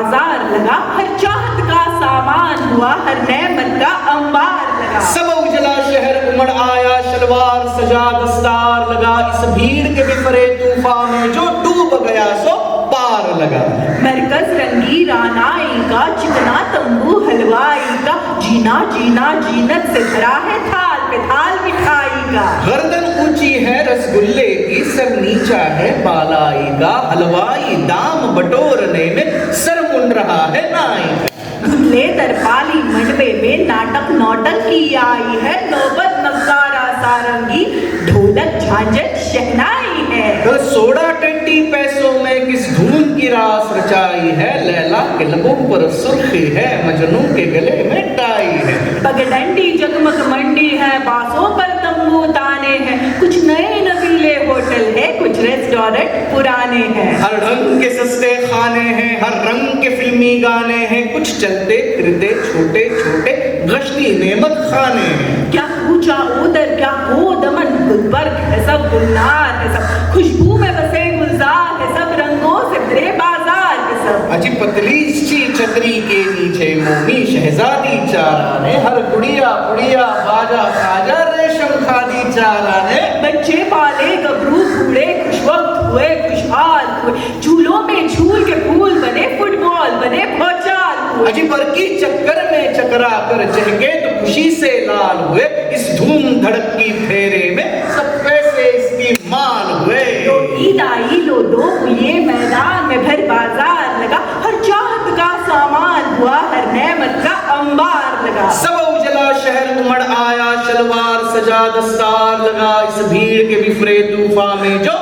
बाजार लगा, हर चाहत का सामान हुआ, हर नेमत का अंबार लगा। सब उजला शहर उमड़ आया, शलवार सजा दस्तार लगा, इस भीड़ के बिफरे तूफान में जो डूब गया सो पार लगा। मरकज रंगी रानाई का, चिकना तंबू हलवाई का, जीना जीना जीनत से भरा है थाल पे थाल मिठाई का। गर्दन ऊंची है रसगुल्ले की, सर नीचा है बालाई का, हलवाई दाम बटोरने में सर मुंड रहा है नाई का। धुंधले तरपाली मंडपे में नाटक नौटंकी आई है, नौबत नवकारा सारंगी, ढोलक झांझट शहनाई है। तो सोडा 20 पैसों में किस धून की रास रचाई है, लैला के लबों पर सुर्खी है, मजनू के गले में टाई है। पगडंडी जगमग मंडी है, बासों पर तंबू ताने हैं, कुछ नए नवीले होटल है, कुछ रेस्टोरेंट पुराने हैं। हर ढंग के सस्ते खाने हैं, हर रंग के फिल्मी गाने हैं, कुछ चलते फिरते छोटे छोटे गश्ती नेमत खाने हैं। क्या ऊंचा उदर क्या हो दमन, गुलबर्ग है सब, गुलनार है सब, खुशबू में बसे गुलजार है सब, रंगों से भरे बाजार है सब। अजी पतली सी छतरी के नीचे मोमी शहजादी चाराने, हर गुड़िया गुड़िया बाजा साजा रेशम खादी चाराने। बच्चे पाले गबरू बूढ़े खुश वक्त हुए खुशहाल हुए, झूलों में झूल के फूल बने, फुटबॉल बने भौचाल हुए। अजी बरकी चक्कर में चकरा कर चहके तो खुशी से लाल हुए, इस धूम धड़क की फेरे में सब पैसे इसकी माल हुए। तो ईद आई लो दो ये मैदान में भर बाजार लगा, हर चाहत का सामान हुआ, हर नेमत का अंबार लगा। सब उजला शहर उमड़ आया, शलवार सजा दस्तार लगा, इस भीड़ के बिफरे तूफान में जो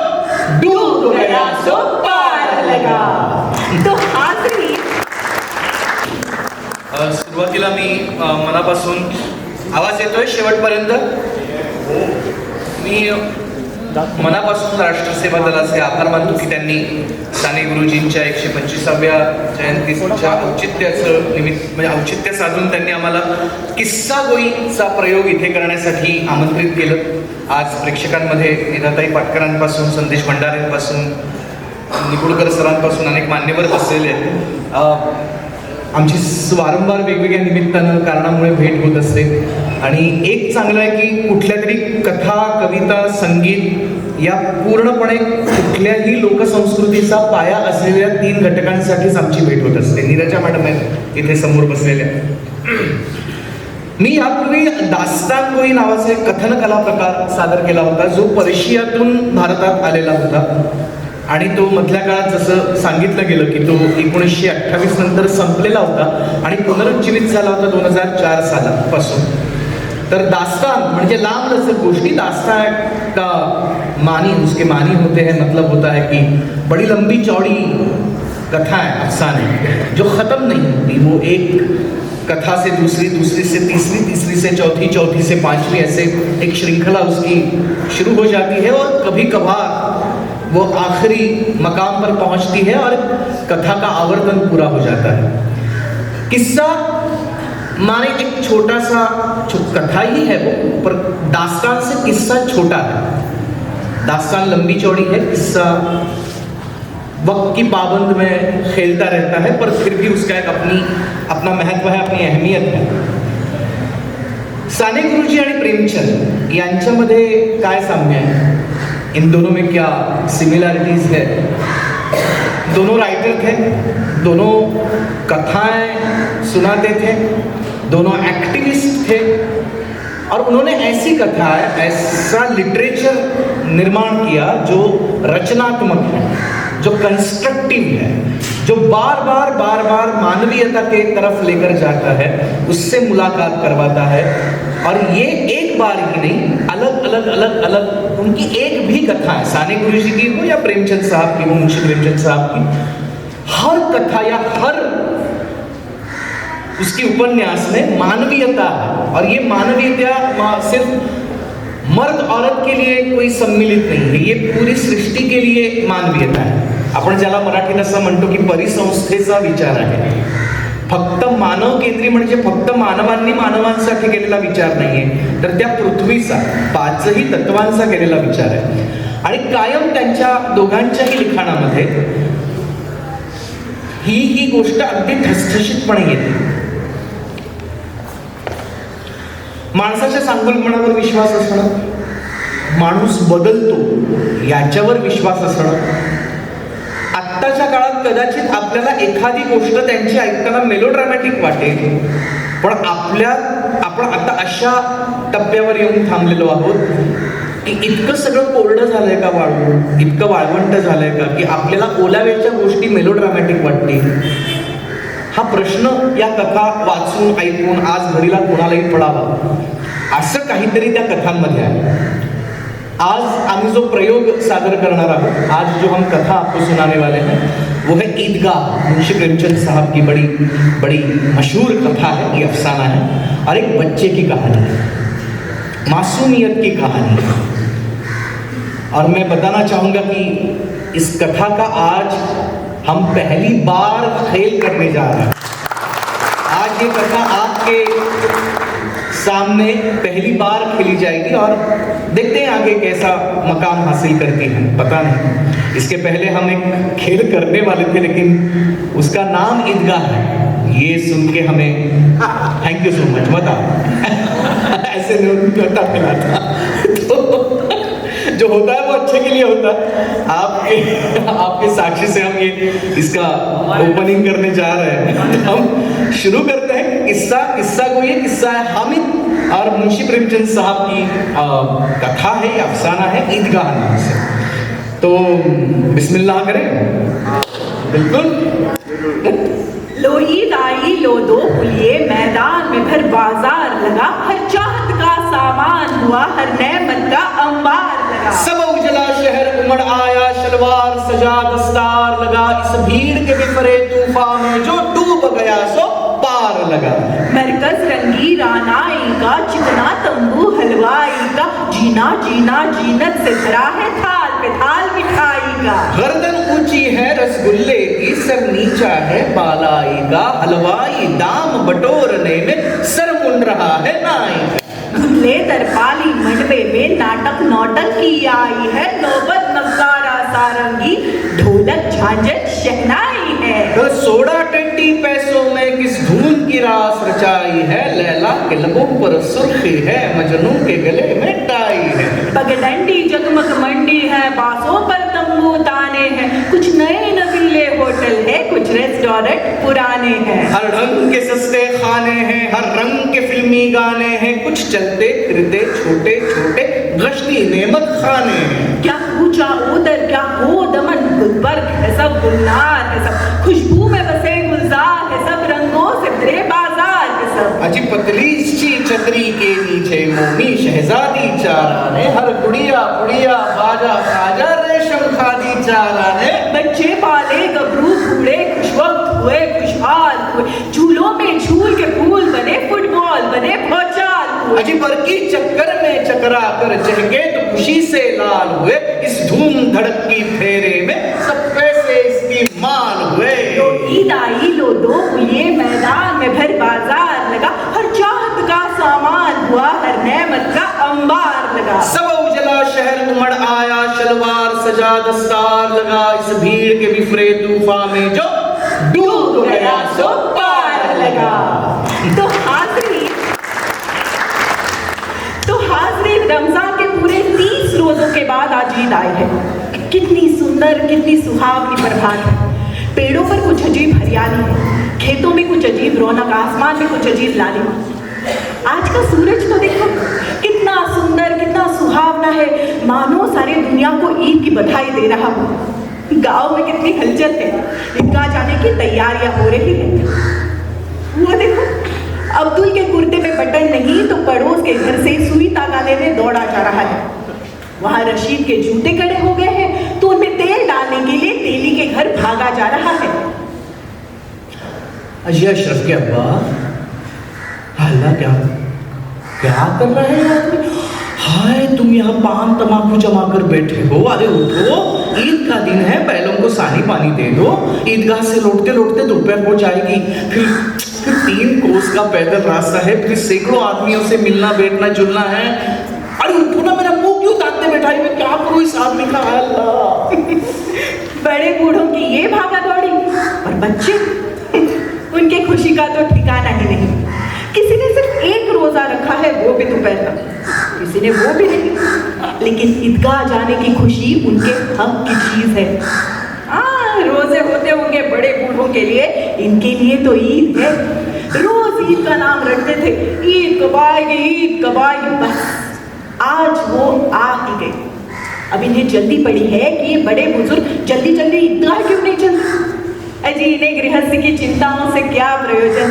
डूब गया सो पार लगा। तो आखिरी सुरुवातीला मी मनापासून आवाज येतोय शेवटपर्यंत मी मनापासून राष्ट्रसेवा दलाचे आभार मानतो की त्यांनी साने गुरुजींच्या 125व्या जयंतीच्या औचित्याचं निमित्त म्हणजे औचित्य साधून त्यांनी आम्हाला किस्सा गोईचा प्रयोग इथे करण्यासाठी आमंत्रित केलं। आज प्रेक्षकांमध्ये निराताई पाटकरांपासून संदेश भंडारेंपासून निकुळकर सरांपासून अनेक मान्यवर बसलेले आहेत। आमची वारंवार वेगवेगळ्या निमित्तानं कारणामुळे भेट होत असते आणि एक चांगलं आहे की कुठल्या तरी कथा कविता संगीत या पूर्णपणे कुठल्याही लोकसंस्कृतीचा पाया असलेल्या 3 घटकांसाठीच आमची भेट होत असते। नीरजा मॅडम आहेत इथे समोर बसलेल्या। मी यापूर्वी दास्तान गोई नावाचा एक कथन कला प्रकार सादर केला होता जो पर्शियातून भारतात आलेला होता आणि तो मधल्या काळात जसं सांगितलं गेलं की तो 1928 नंतर संपलेला होता आणि पुनरुज्जीवित झाला होता 2004 सालापासून। तर दास्तान म्हणजे लांब लचक गोष्टी, दास्तान का मानी उसके मानी होते हैं मतलब होता है कि बड़ी लंबी चौड़ी कथा है, अफसाने जो ख़त्म नहीं होती, वो एक कथा से दूसरी, दूसरी से तीसरी, तीसरी से चौथी, चौथी से पांचवी, ऐसे एक श्रृंखला उसकी शुरू हो जाती है और कभी कभार वो आखिरी मकाम पर पहुंचती है और कथा का आवर्तन पूरा हो जाता है। किस्सा माने एक छोटा सा कथा ही है वो, पर दास्तान से किस्सा छोटा है। दास्तान लंबी चौड़ी है, किस्सा वक्त की पाबंद में खेलता रहता है, पर फिर भी उसका एक अपना महत्व है, अपनी अहमियत है। साने गुरुजी आणि प्रेमचंद यांच्यामध्ये काय साम्य आहे, इन दोनों में क्या सिमिलरिटीज है। दोनों राइटर थे, दोनों कथाएं सुनाते थे, दोनों एक्टिविस्ट थे और उन्होंने ऐसी कथाएं, ऐसा लिटरेचर निर्माण किया जो रचनात्मक है, जो कंस्ट्रक्टिव है, जो बार बार मानवीयता के तरफ लेकर जाता है, उससे मुलाकात करवाता है। और ये एक बार ही नहीं, अलग उनकी एक भी कथा है, साने गुरुजी की हो या प्रेमचंद साहब की हो, मुंशी प्रेमचंद साहब की, हर कथा या हर उसकी उपन्यास में मानवीयता है। और ये मानवीयता सिर्फ मर्द औरत के लिए कोई सम्मिलित नहीं है, ये पूरी सृष्टि के लिए मानवीयता है। आपण ज्याला मराठीत असं म्हणतो की परिसंस्थेचा विचार आहे, फक्त मानव केंद्री म्हणजे फक्त मानवांनी मानवांसाठी केलेला विचार नाहीये, तर त्या पृथ्वीचा 5ही तत्वांचा केलेला विचार आहे। आणि कायम त्यांच्या दोघांच्याही लिखाणामध्ये ही गोष्ट अगदी ठसठशीतपणे येते. माणसाच्या सांगोलपणावर विश्वास असणं, माणूस बदलतो याच्यावर विश्वास असणं. आत्ताच्या काळात कदाचित आपल्याला एखादी गोष्ट त्यांची ऐकताना मेलोड्रामॅटिक वाटेल, पण आपण आता अशा टप्प्यावर येऊन थांबलेलो आहोत की इतकं सगळं कोरडं झालंय का वाळू, इतकं वाळवंट झालंय का की आपल्याला ओलाव्याच्या गोष्टी मेलोड्रामॅटिक वाटतील. हा प्रश्न या कथा वाचून ऐकून आज घडीला कोणालाही पडावा असं काहीतरी त्या कथांमध्ये आहे. आज आम्ही जो प्रयोग सादर करणार आहोत, आज जो हम कथा आपको सुनाने वाले हैं वो है ईदगाह. मुंशी प्रेमचंद साहब की बड़ी मशहूर कथा है, ये अफसाना है और एक बच्चे की कहानी है, मासूमियत की कहानी है. और मैं बताना चाहूँगा कि इस कथा का आज हम पहली बार खेल करने जा रहे हैं. आज ये कथा आपके सामने पहली बार खेली जाएगी और देखते हैं आगे कैसा मकाम हासिल करती है, पता नहीं. इसके पहले हम एक खेल करने वाले थे लेकिन उसका नाम ईदगाह है. ये सुन के हमें थैंक यू सो मच. बता ऐसे नहीं तो जो होता है वो अच्छे के लिए होता है. आपके साक्षी से हम ये इसका ओपनिंग करने जा रहे हैं. हम शुरू करते हैं. किस्सा को ये किस्सा है हामिद और मुंशी प्रेमचंद साहब की कथा है, अफसाना है ईदगाह नाम से. तो बिस्मिल्लाह करें. बिल्कुल. लो ईद आई लो दो पुलिये, मैदान में फिर बाजार लगा, हर चाहत का सामान हुआ, हर नेमत का अंबार लगा. सब उजला शहर उमड़ आया, शलवार सजा दस्तार लगा, इस भीड़ के बिफरे तूफान में जो डूब गया सो पार लगा. मरकज रंगी रानाई का, चिकना तंबू हलवाई का, जीना जीना जीनत से भरा है थाल पे थाल मिठाई का. गर्दन ऊंची है रसगुल्ले की, सर नीचा है बालाई का, हलवाई दाम बटोरने में सर मुंड रहा है नाई. धुंधले तरपाली मंडपे में नाटक नौटंकी आई है, नौबत नगारा सारंगी, ढोलक झांझट शहनाई है. तो सोडा टेंटी पैसों में किस धून की रास रचाई है, लैला के लबों पर सुर्खी है, मजनू के गले में टाई है. पगडंडी जगमग मंडी है, बासों पर तंबू ताने हैं, कुछ नए नवीले होटल है, कुछ रेस्टोरेंट पुराने हैं. हर ढंग के सस्ते खाने हैं, हर रंग के फिल्मी गाने हैं, कुछ चलते फिरते छोटे छोटे गश्ती नेमत खाने हैं. क्या पूछा उधर क्या हो दमन, गुलबर्ग है सब, गुलनार है सब, खुशबू में बसे गुलजार है सब, रंगों से भरे बाजार है सब. अजी पतली सी छतरी के नीचे मोमी शहजादी चाराने, हर गुड़िया गुड़िया बाजा साजा रेशम खादी चाराने. बच्चे पाले गबरू बूढ़े खुश वक्त हुए खुशहाल हुए, झूलों में झूल के फूल बने, फुटबॉल बने भौचाल हुए. अजी बरकी चक्कर में चकरा कर चहके तो खुशी से लाल हुए, इस धूम धड़क की फेरे में सब पैसे इसकी माल हुए. तो ईद आई लो दो पुलिये, मैदान में भर बाजार लगा, हर चाहत का सामान हुआ, हर नेमत का अंबार लगा. सब उजला शहर उमड़ आया, शलवार सजा दस्तार लगा, इस भीड़ के बिफरे तूफान में जो डूब गया सो पार लगा. तो हाज़रीन रमजान के पूरे 30 रोजों के बाद आज ईद आई है. कितनी सुंदर कितनी सुहावनी प्रभात है. पेड़ों पर कुछ अजीब हरियाली है, खेतों में कुछ अजीब रौनक, आसमान में कुछ अजीब लालिमा. आज का सूरज तो देखो कितना सुंदर कितना सुहावना है, मानो सारी दुनिया को ईद की बधाई दे रहा हो. गांव में कितनी हलचल है, ईदगाह जाने की तैयारियां हो रही है. वो देखो अब्दुल के कुर्ते में बटन नहीं तो पड़ोस के घर से सुई तागा लेने दौड़ा जा रहा है. वहां रशीद के जूते कड़े हो गए हैं तो उनमें तेल डालने के लिए तेली के घर भागा जा रहा है. अजी अशरफ के अब्बा, अल्लाह क्या क्या कर रहे हैं आदमी? हाय तुम यहाँ पान तमाकू जमा कर बैठे हो. अरे उठो, ईद का दिन है, बैलों को सानी पानी दे दो. ईदगाह से लौटते लौटते दोपहर हो जाएगी, फिर 3 कोस का पैदल रास्ता है, फिर सैकड़ों आदमियों से मिलना बैठना जुलना है. अरे उठो ना, मेरा मुंह क्यों ताकते बैठाई, मैं क्या करूँ इस आदमी का. अल्लाह बड़े बूढ़ों की ये भागा दौड़ी और बच्चे उनके खुशी का तो ठिकाना ही नहीं। किसी ने सिर्फ एक रोजा रखा है, वो भी दोपहर का, किसी ने वो भी नहीं। लेकिन ईदगाह जाने की खुशी उनके हक की चीज है। हाँ, रोजे होते होंगे बड़े बूढ़ों के लिए, इनके लिए तो ईद है। रोज ईद का नाम रटते थे, ईद कब आएगी, ईद कब आएगी। बस आज वो आ ही गई। अब इन्हें जल्दी पड़ी है कि ये बड़े बुजुर्ग जल्दी जल्दी ईदगाह क्यों नहीं चलते। अजी इन्हें गृहस्थी की चिंताओं से क्या प्रयोजन।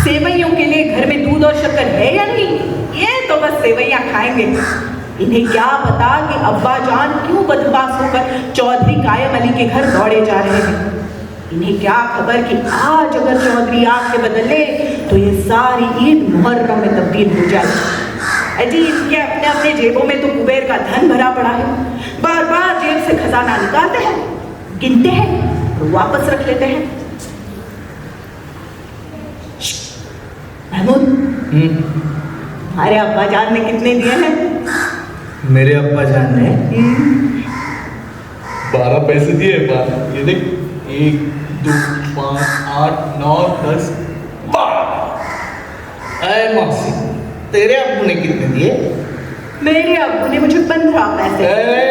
सेवैयों के लिए घर में दूध और शक्कर है या नहीं, ये तो बस सेवैयां खाएंगे। इन्हें क्या पता कि अब्बा जान क्यों बदमाश होकर चौधरी कायम अली के घर दौड़े जा रहे हैं। इन्हें क्या खबर कि आज अगर चौधरी आंखें बदल ले तो ये सारी ईद मुहर्रम में तब्दील हो जाए। अजी इनके अपने अपने जेबों में तो कुबेर का धन भरा पड़ा है। बार बार जेब से खजाना निकालते हैं, गिनते हैं और वापस रख लेते हैं। महमूद, हमारे अब्बा जान ने कितने दिए हैं? मेरे अब्बा जान ने 12 पैसे दिए। ये देख, 1 2 5 8 9 10 12। ऐ मौसी, तेरे अब्बू ने कितने दिए? मेरे अब्बू ने मुझे 15 पैसे।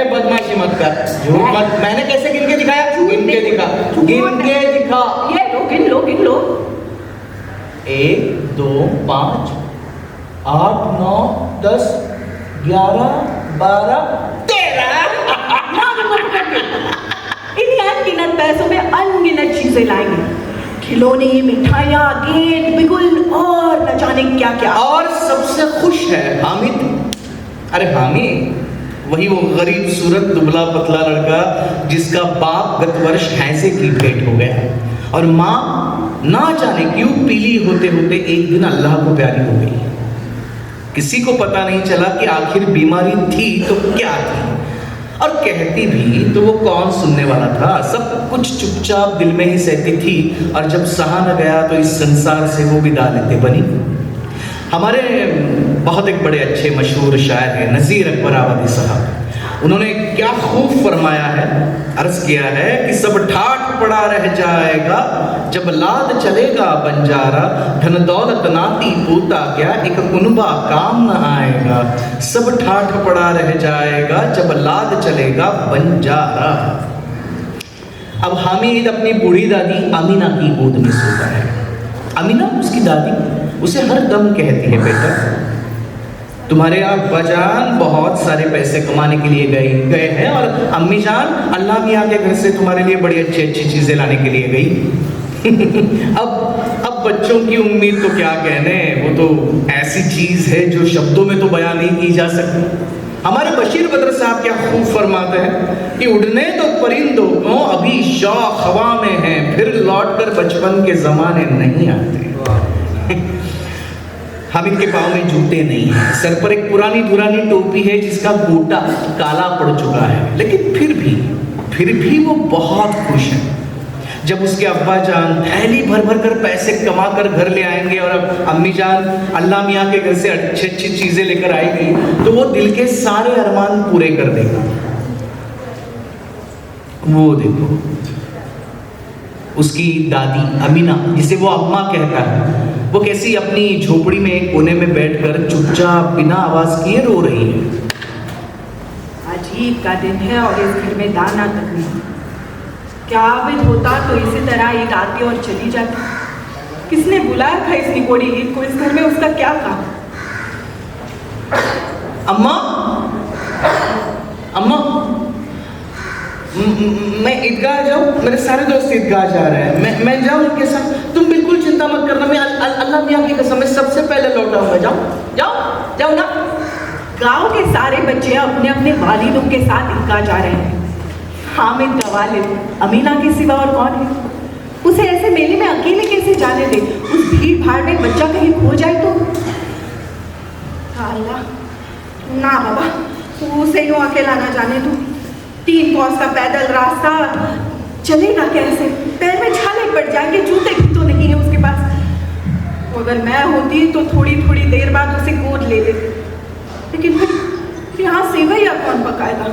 बदमाशी मत कर, झूठ मत। मैंने कैसे गिन के दिखाया? गिन के दिखा, गिन के दिखा। ये लो, गिन लो, गिन लो। 1 2 5 8 9 10 11 12 13। इन्हीं अनगिनत पैसों में अनगिनत चीजें लाएंगे, खिलौने, मिठाइयाँ, गेंद, बिगुल और न जाने क्या क्या। और सबसे खुश है हामिद। अरे हामिद, वही वो गरीब सूरत दुबला पतला लड़का जिसका बाप गत वर्ष हैजे की भेंट हो गया और माँ ना जाने क्यों पीली होते होते एक दिन अल्लाह को प्यारी हो गई। किसी को पता नहीं चला कि आखिर बीमारी थी तो क्या थी, और कहती भी तो वो कौन सुनने वाला था। सब कुछ चुपचाप दिल में ही सहती थी, और जब सहा न गया तो इस संसार से वो विदा लेते बनी। हमारे बहुत एक बड़े अच्छे मशहूर शायर हैं नज़ीर अकबर आबादी साहब। उन्होंने क्या खूब फरमाया है, अर्ज किया है कि सब ठाठ पड़ा रह जाएगा जब लाद चलेगा बंजारा, धन दौलत नाती पोता क्या एक कुनबा काम न आएगा। सब ठाठ पड़ा रह जाएगा जब लाद चलेगा बंजारा। अब हामिद अपनी बूढ़ी दादी अमीना की गोद में सोता है। अमीना उसकी दादी उसे हर दम कहती है, बेटा तुम्हारे अब्बा जान बहुत सारे पैसे कमाने के लिए गए हैं और अम्मी जान अल्लाह मियाँ के घर से तुम्हारे लिए बड़ी अच्छी अच्छी चीजें लाने के लिए गई। अब बच्चों की उम्मीद तो क्या कहने, वो तो ऐसी चीज है जो शब्दों में तो बयान नहीं की जा सकती। हमारे बशीर बद्र साहब क्या खूब फरमाते हैं कि उड़ने तो परिंदों को अभी शौक हवा में है, फिर लौटकर बचपन के जमाने नहीं आते। हम इनके पाँव में जूते नहीं हैं, सर पर एक पुरानी दुरानी टोपी है जिसका गोटा काला पड़ चुका है, लेकिन फिर भी वो बहुत खुश है। जब उसके अब्बा जान थैली भर भर कर पैसे कमा कर घर ले आएंगे और अब अम्मी जान अल्लाह मियाँ के घर से अच्छी अच्छी चीजें लेकर आएगी, तो वो दिल के सारे अरमान पूरे कर देगा। वो देखो उसकी दादी अमीना, जिसे वो अम्मा कहता है, वो कैसी अपनी झोपड़ी में एक कोने में बैठकर चुपचाप बिना आवाज किए रो रही है। अजीब का दिन है और इस घर में दाना तक नहीं। क्या आबिद होता तो इसी तरह ईद आती और चली जाती। किसने बुलाया था इस निकोड़ी ईद को? इस घर में उसका क्या काम? अम्मा, अम्मा, मैं ईदगाह जाऊँ? मेरे सारे दोस्त ईदगाह जा रहे हैं, मैं जाऊँ उनके साथ? तुम बिल्कुल चिंता मत करना, मैं अल्लाह मियाँ की कसम मैं सबसे पहले लौट आऊँगा। जाओ ना। गांव के सारे बच्चे अपने अपने वालिदों के साथ ईदगाह जा रहे हैं। हामिद का वालिद अमीना के सिवा और कौन है? उसे ऐसे मेले में अकेले कैसे जाने दे? उस भीड़ भाड़ में बच्चा कहीं खो जाए तो? अल्लाह, ना बाबा, उसे यूँ अकेला ना जाने दो। 3 कोस का पैदल रास्ता, चलेगा कैसे? पैर में छाले पड़ जाएंगे, जूते भी तो नहीं है उसके पास। अगर मैं होती तो थोड़ी थोड़ी देर बाद उसे गोद ले लेती, लेकिन फिर यहाँ सेवैया कौन पकाएगा?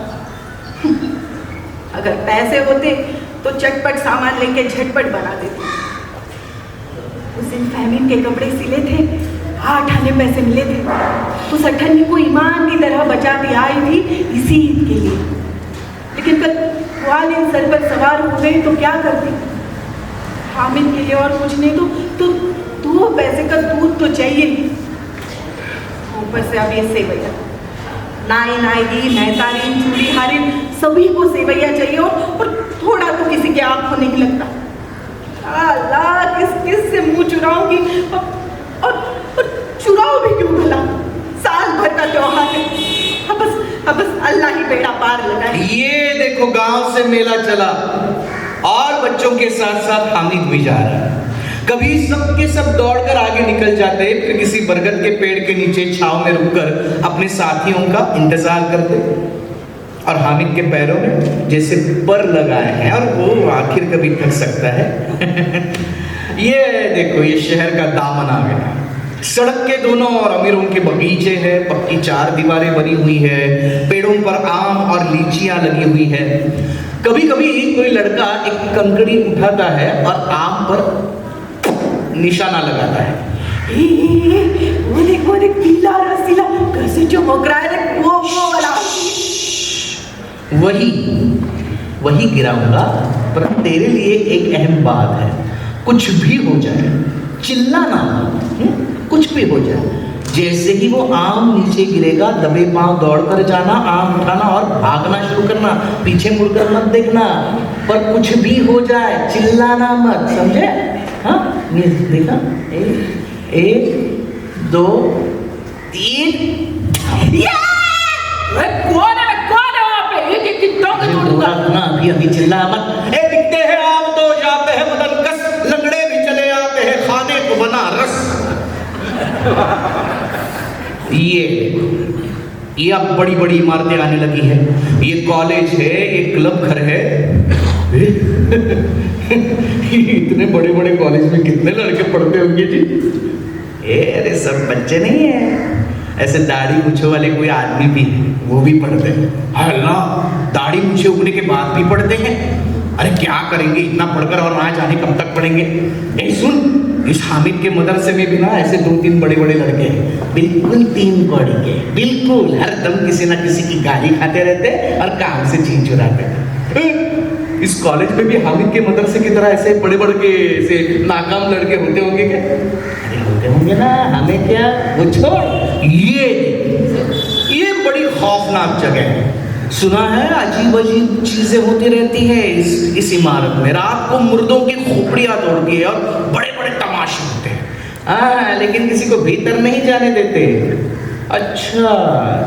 अगर पैसे होते तो चटपट सामान लेके झटपट बना देती। उस दिन फहमीन के कपड़े सिले थे, 8 आने पैसे मिले थे। उस अठन्नी को ईमान की तरह बचाती आई थी इसी ईद के लिए। लेकिन कल वालिद सर पर सवार हो गई तो क्या करती? हामिद के लिए और कुछ नहीं तो 2 पैसे का दूध तो चाहिए। ऊपर से अब ये सेवैया, नाई नाई नैतारीन चूड़ी हारिन सभी को सेवैया चाहिए और थोड़ा तो किसी की आंखों नहीं लगता। अल्लाह, किस से मुंह चुराऊंगी और चुराओ भी क्यों भला? साल भर का त्योहार है, अब बस अल्लाह ही बेड़ा पार लगाए। ये देखो गांव से मेला चला और बच्चों के साथ साथ हामिद भी जा रहा है। कभी सब के सब दौड़कर आगे निकल जाते, फिर किसी बरगद के पेड़ के नीचे छांव में रुककर अपने साथियों का इंतजार करते और हामिद के पैरों में जैसे पर लगाए हैं और वो आखिर कभी थक सकता है। ये देखो, ये शहर का दामन आ गया। सड़क के दोनों ओर अमीरों के बगीचे हैं, पक्की 4 दीवारें बनी हुई है, पेड़ों पर आम और लीचियां लगी हुई है। कभी कभी कोई लड़का एक कंकड़ी उठाता है और आम पर निशाना लगाता है। वो देख पीला रसीला कैसे चमक रहा है, वो वाला। वही गिराऊंगा, पर तेरे लिए एक अहम बात है। कुछ भी हो जाए, चिल्लाना, कुछ भी हो जाए। जैसे ही वो आम नीचे गिरेगा, दबे पांव दौड़कर जाना, आम उठाना और भागना शुरू करना। पीछे मुड़कर मत देखना, पर कुछ भी हो जाए चिल्लाना मत, समझे? हाँ, देखा? 1 2 3। कौन है वहाँ पे? एक कितना ना अभी चिल्ला मत। दिखते हैं आम तो जाते हैं बदन कस, लंगड़े भी चले आते हैं खाने को बना रस। ये अब बड़ी बड़ी इमारतें आने लगी है। ये कॉलेज है, ये क्लब घर है। इतने बड़े बड़े कॉलेज में कितने लड़के पढ़ते होंगे जी? अरे सब बच्चे नहीं है, ऐसे दाढ़ी मूछों वाले कोई आदमी भी, वो भी पढ़ते हैं। अल्लाह, दाढ़ी मूछे उगने के बाद भी पढ़ते हैं? अरे क्या करेंगे इतना पढ़कर, और ना जाने कब तक पढ़ेंगे। सुन, इस हामिद के मदरसे में भी ना ऐसे 2-3 बड़े बड़े लड़के हैं, बिल्कुल 3 कौड़ी के, बिल्कुल हर दम किसी ना किसी की गाली खाते रहते और काम से चीज चुराते। इस कॉलेज में भी हामिद के मदरसे की तरह ऐसे बड़े बड़े के ऐसे नाकाम लड़के होते होंगे क्या? अरे होते होंगे ना, हमें क्या, वो छोड़। ये बड़ी खौफनाक जगह है। सुना है अजीब अजीब चीजें होती रहती हैं इस इमारत में। रात को मुर्दों की खोपड़ियां तोड़ती है और बड़े बड़े तमाशे होते हैं। हाँ, लेकिन किसी को भीतर नहीं जाने देते। अच्छा,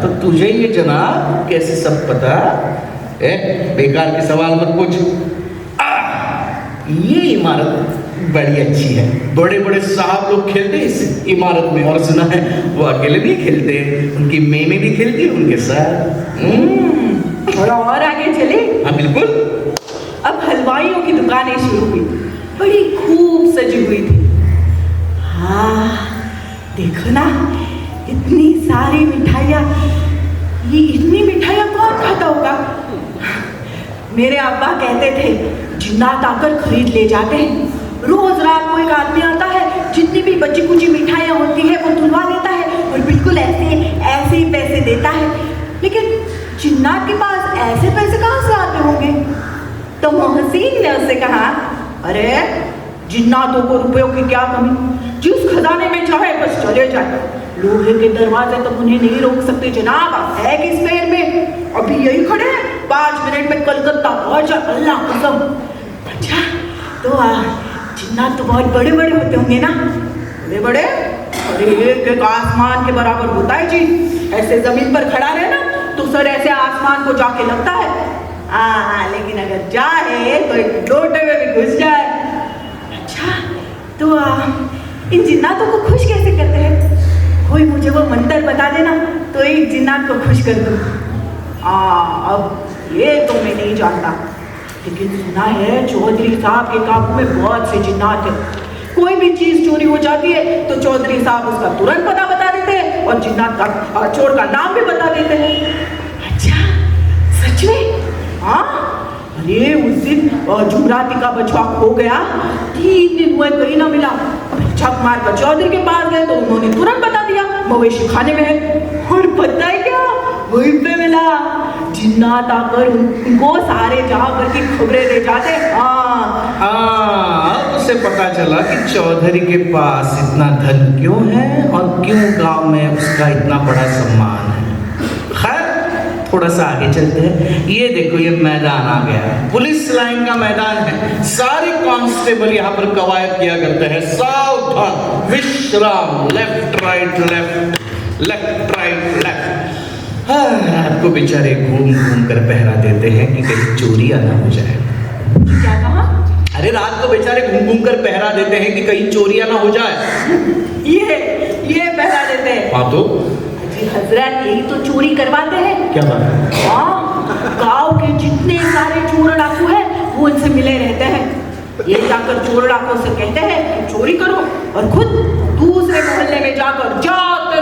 तो तुझे ये जनाब कैसे सब पता? बेकार के सवाल मत पूछ। ये इमारत बड़ी अच्छी है, बड़े बड़े साहब लोग खेलते इस इमारत में, और सुना है वो अकेले नहीं खेलते, उनकी मेमें भी खेलती है उनके साथ। थोड़ा और आगे चले? हाँ बिल्कुल। अब हलवाइयों की दुकानें शुरू हुई, बड़ी खूब सजी हुई थी। हाँ देखो ना, इतनी सारी मिठाइयाँ। ये इतनी मिठाइयाँ कौन खाता होगा? मेरे अब्बा कहते थे जिन्नात आकर खरीद ले जाते हैं। रोज रात को एक आदमी आता है, जितनी भी बची कुची मिठाइयाँ होती है वो तुलवा लेता है और बिल्कुल ऐसे ही पैसे देता है। लेकिन जिन्नात के पास ऐसे पैसे कहाँ से आते होंगे? तो मोहसिन ने उससे कहा, अरे जिन्नातों को रुपयों की क्या कमी, जिस खजाने में चाहे बस चले जाए। लोहे के दरवाजे तो उन्हें नहीं रोक सकते जनाब। आप है किस शहर में? अभी यही खड़े हैं, 5 मिनट में कलकत्ता पहुंच जाए, अल्लाह कसम। अच्छा, तो जिन्नात तो बहुत बड़े बड़े होते होंगे ना? बड़े बड़े? अरे एक आसमान के बराबर होता है जी। ऐसे जमीन पर खड़ा रहे ना तो सर ऐसे आसमान को जाके लगता है। लेकिन अगर जाए तो एक लोटे में भी घुस जाए। अच्छा, तो इन जिन्नातों को खुश कैसे करते हैं? कोई मुझे वो मंत्र बता देना तो एक जिन्नात को खुश कर दूँ। अब ये तो मैं नहीं जानता, लेकिन सुना है चौधरी साहब के काबू में बहुत से जिन्नात हैं। कोई भी चीज चोरी हो जाती है तो चौधरी साहब उसका तुरंत पता बता देते हैं और जिन्नात का चोर का नाम भी बता देते हैं। अच्छा, सच में? हाँ, अरे उस दिन जुमराती का बछवा खो गया, 3 दिन हुए कहीं ना मिला। झक मार कर चौधरी के पास गए तो उन्होंने तुरंत बता दिया मवेशी खाने में है। और पता है क्या, वहीं पे मिला। जिन्नात आकर उनको सारे जहां पर की खबरें दे जाते। अब उसे पता चला कि चौधरी के पास इतना धन क्यों है और क्यों गांव में उसका इतना बड़ा सम्मान है। खैर थोड़ा सा आगे चलते हैं। ये देखो ये मैदान आ गया, पुलिस लाइन का मैदान है। सारे कांस्टेबल यहाँ पर कवायद किया करते हैं, सावधान, विश्राम, left right left, left right left. रात को बेचारे घूम घूम कर पहरा देते हैं कि कहीं चोरी ना हो जाए। क्या कहा? अरे रात को बेचारे घूम घूम कर पहरा देते हैं कि कहीं चोरियां ना हो जाए। ये पहरा देते हैं। हाँ तो जी हजरत, यही तो चोरी करवाते हैं। क्या बात है? हाँ, गांव के जितने सारे चोर डाकू हैं वो उनसे मिले रहते हैं। ये जाकर चोर डाकू से कहते हैं कि चोरी करो, और खुद दूसरे मोहल्ले में जाकर जागते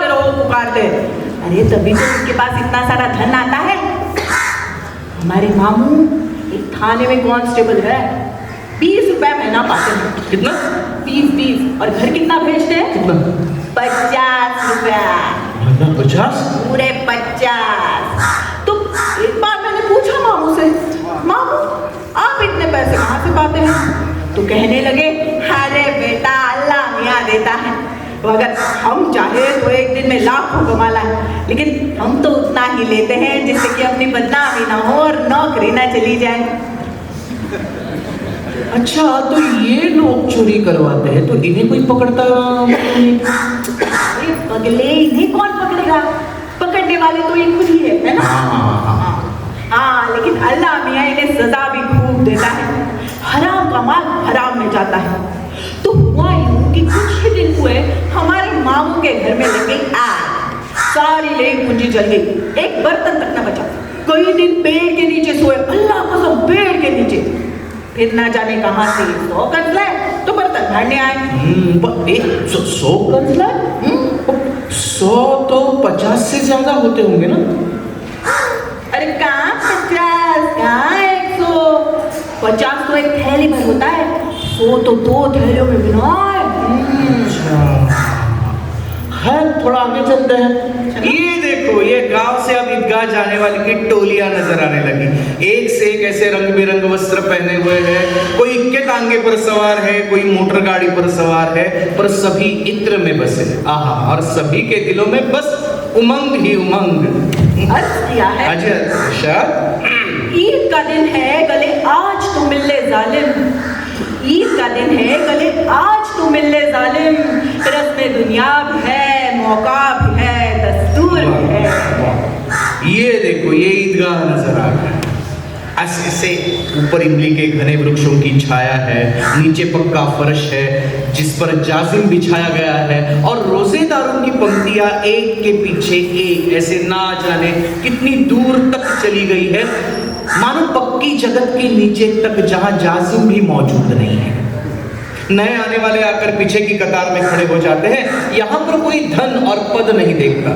रहो पुकारते। अरे तभी तो उनके पास इतना सारा धन आता है। हमारे मामू एक थाने में कांस्टेबल है, 20 रुपए महीना पाते हैं। कितना? 20। और घर कितना भेजते हैं? कितना? 50 रुपया। 50? पूरे 50। तो एक बार मैंने पूछा मामू से, मामू आप इतने पैसे कहाँ से पाते हैं? तो कहने लगे, अरे बेटा अल्लाह मियाँ देता है, तो अगर हम चाहे तो एक दिन में लाखों कमा लाए, लेकिन हम तो उतना ही लेते हैं जिससे कि अपनी बदनामी ना हो और नौकरी ना चली जाए। अच्छा तो ये लोग चोरी करवाते हैं तो इन्हें कोई पकड़ता नहीं? अरे पगले, इन्हें कौन पकड़ेगा? पकड़ने वाले तो ये खुद ही है ना? हाँ, लेकिन अल्लाह मियाँ इन्हें सजा भी खूब देता है। हराम का माल हराम में जाता है। तो हुआ यूं कि कुछ ही दिन हुए हमारे मामू के घर में लग गई आग। सारी लेग पूंजी जल गई, एक बर्तन तक न बचा। कई दिन पेड़ के नीचे सोए, अल्लाह कसम पेड़ के नीचे। फिर ना जाने कहां से 100 कर्ज लाए तो बर्तन भरने आए। 100 कर्ज लाए? 100 तो 50 से ज्यादा होते होंगे ना? अरे कहाँ 50, कहाँ 150 तो एक थैली भर होता है, 100 तो 2 थैलियों में बिनाए। खैर थोड़ा आगे चलते हैं। ये देखो ये गांव से अब ईदगाह जाने वाली की टोलियां नजर आने लगी। एक से एक ऐसे रंग बिरंग वस्त्र पहने हुए हैं। कोई इक्के टांगे पर सवार है, कोई मोटर गाड़ी पर सवार है, पर सभी इत्र में बसे। आहा, और सभी के दिलों में बस उमंग ही उमंग। अर्ज किया है, अच्छा ईद का दिन है गले आज तो मिलने जालिम। ईद का दिन है गले आज तो मिलने जालिम। रस्म दुनिया भी है, मौका भी है, दस्तूर भी है। ये देखो ये ईदगाह नजर आ गया। ऐसे से ऊपर इमली के घने वृक्षों की छाया है, नीचे पक्का फर्श है जिस पर जाजिम बिछाया गया है, और रोजेदारों की पंक्तियां एक के पीछे एक ऐसे ना जाने कितनी दूर तक चली गई है, मानो पक्की जगत के नीचे तक, जहां जाजिम भी मौजूद नहीं है। नए आने वाले आकर पीछे की कतार में खड़े हो जाते हैं। यहां पर कोई धन और पद नहीं देखता।